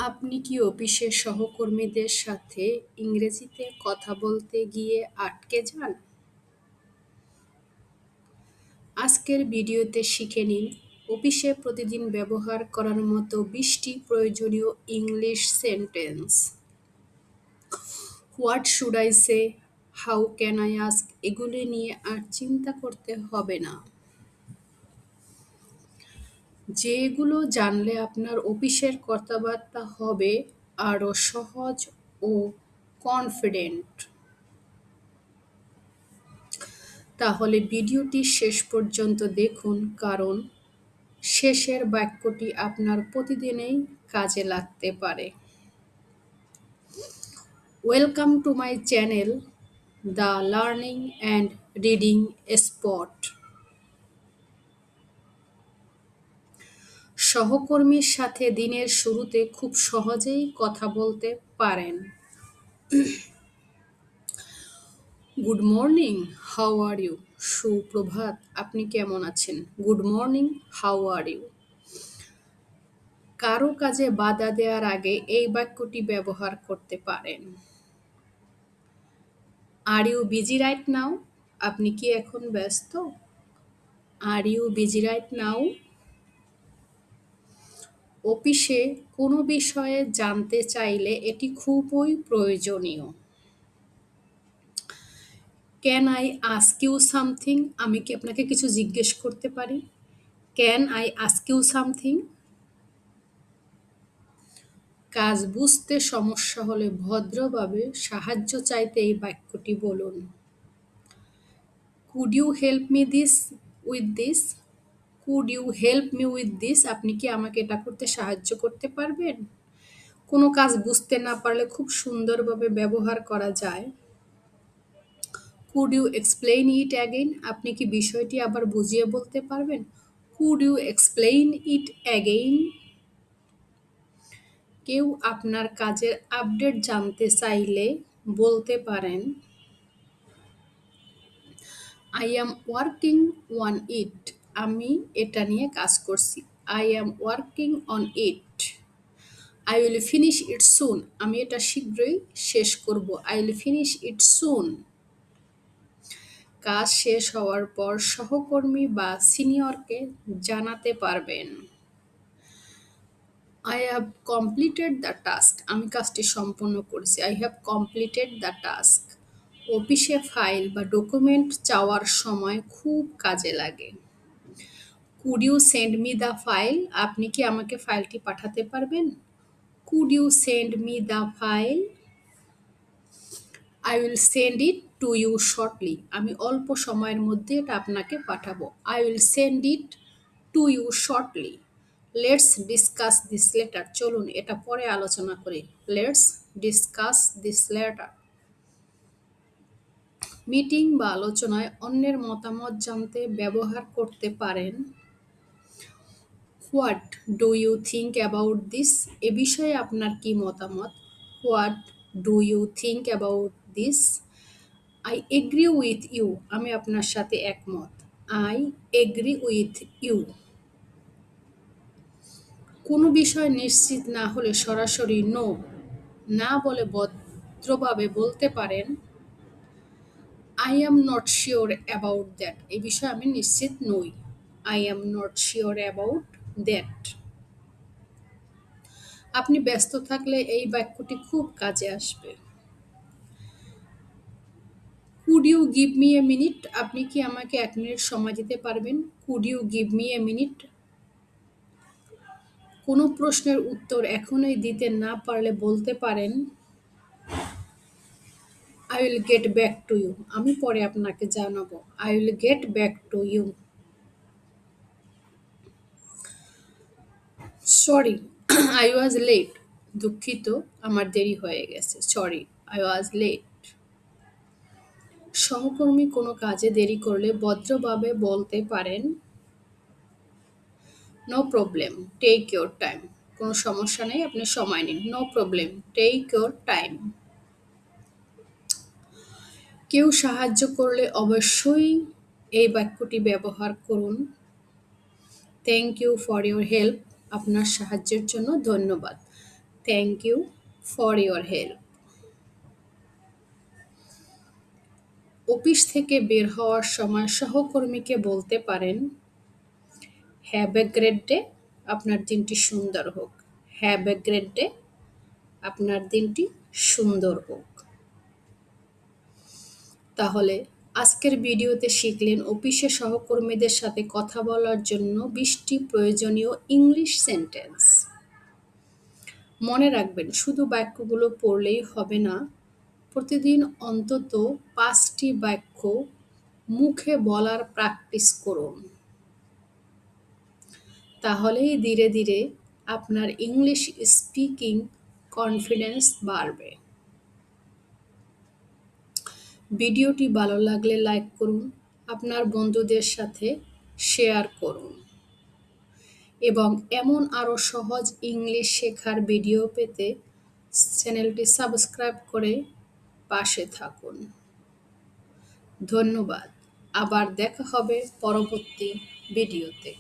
আপনি কি অফিসের সহকর্মীদের সাথে ইংরেজিতে কথা বলতে গিয়ে আটকে যান? আজকের ভিডিওতে শিখে নিন অফিসে প্রতিদিন ব্যবহার করার মতো 20টি প্রয়োজনীয় English sentence. What should I say, how can I ask এগুলি নিয়ে আর চিন্তা করতে হবে না। যেগুলো জানলে আপনার অফিসের কথাবার্তা হবে আরও সহজ ও কনফিডেন্ট। তাহলে ভিডিওটি শেষ পর্যন্ত দেখুন, কারণ শেষের বাক্যটি আপনার প্রতিদিনেই কাজে লাগতে পারে। Welcome to my channel, the learning and reading spot. সহকর্মীর সাথে দিনের শুরুতে খুব সহজেই কথা বলতে পারেন। Good morning, how are you? সুপ্রভাত, আপনি কেমন আছেন? Good morning, how are you? কারো কাজে বাধা দেওয়ার আগে এই বাক্যটি ব্যবহার করতে পারেন। Are you busy right now? আপনি কি এখন ব্যস্ত? Are you busy right now? অফিসে কোনো বিষয়ে জানতে চাইলে এটি খুবই প্রয়োজনীয়। Can I ask you something? আমি কি আপনাকে কিছু জিজ্ঞেস করতে পারি? Can I ask you something? কাজ বুঝতে সমস্যা হলে ভদ্রভাবে সাহায্য চাইতে এই বাক্যটি বলুন। Could you help me with this? Could you help me with this? আপনি কি আমাকে এটা করতে সাহায্য করতে পারবেন? কোনো কাজ বুঝতে না পারলে খুব সুন্দরভাবে ব্যবহার করা যায়। Could you explain it again? আপনি কি বিষয়টি আবার বুঝিয়ে বলতে পারবেন? Could you explain it again? কেউ আপনার কাজের আপডেট জানতে চাইলে বলতে পারেন, I am working on it. আমি এটা নিয়ে কাজ করছি। I am working on it. I will finish it soon. আমি এটা শীঘ্রই শেষ করব। I will finish it soon. কাজ শেষ হওয়ার পর সহকর্মী বা সিনিয়রকে জানাতে পারবেন, I have completed the task. আমি কাজটি সম্পন্ন করেছি। I have completed the task. অফিসে ফাইল বা ডকুমেন্ট চাওয়ার সময় খুব কাজে লাগে। Could you send me the file? আপনি কি আমাকে ফাইলটি পাঠাতে পারবেন? Could you send me the file? I will send it to you shortly. আমি অল্প সময়ের মধ্যে এটা আপনাকে পাঠাবো। I will send it to you shortly. Let's discuss this later. চলুন এটা পরে আলোচনা করি। Let's discuss this letter. Meeting বা আলোচনায় অন্যের মতামত জানতে ব্যবহার করতে পারেন, what do you think about this? এ বিষয়ে আপনার কি মতামত? What do you think about this? I agree with you. আমি আপনার সাথে একমত। I agree with you. কোনো বিষয় নিশ্চিত না হলে সরাসরি নো না বলে ভদ্রভাবে বলতে পারেন, I am not sure about that. এই বিষয়ে আমি নিশ্চিত নই। I am not sure about that. আপনি ব্যস্ত থাকলে এই বাক্যটি খুব কাজে আসবে। Could you give me a minute? আপনি কি আমাকে 1 মিনিট সময় দিতে পারবেন? Could you give me a minute? কোনো প্রশ্নের উত্তর এখনই দিতে না পারলে বলতে পারেন, I will get back to you. আমি পরে আপনাকে জানাবো। I will get back to you. Sorry, I was late. দুঃখিত, আমার দেরি হয়ে গেছে। Sorry, I was late. সহকর্মী কোনো কাজে দেরি করলে ভদ্রভাবে বলতে পারেন, no problem, take your time. কোনো সমস্যা নেই, আপনি সময় নিন। No problem, take your time. কেউ সাহায্য করলে অবশ্যই এই বাক্যটি ব্যবহার করুন, thank you for your help. আপনার সাহায্যের জন্য ধন্যবাদ। Thank you for your help. Office থেকে বের হওয়ার সময় সহকর্মীকে বলতে পারেন, হ্যাভ এ গ্রেট ডে, আপনার দিনটি সুন্দর হোক। হ্যাভ এ গ্রেট ডে, আপনার দিনটি সুন্দর হোক। তাহলে আজকের ভিডিওতে শিখলেন অফিসে সহকর্মীদের সাথে কথা বলার জন্য 20টি প্রয়োজনীয় ইংলিশ সেন্টেন্স। মনে রাখবেন, শুধু বাক্যগুলো পড়লেই হবে না, প্রতিদিন অন্তত 5টি বাক্য মুখে বলার প্র্যাকটিস করুন। তাহলেই ধীরে ধীরে আপনার ইংলিশ স্পিকিং কনফিডেন্স বাড়বে। ভিডিওটি ভালো লাগলে লাইক করুন, আপনার বন্ধুদের সাথে শেয়ার করুন এবং এমন আরও সহজ ইংলিশ শেখার ভিডিও পেতে চ্যানেলটি সাবস্ক্রাইব করে পাশে থাকুন। ধন্যবাদ। আবার দেখা হবে পরবর্তী ভিডিওতে।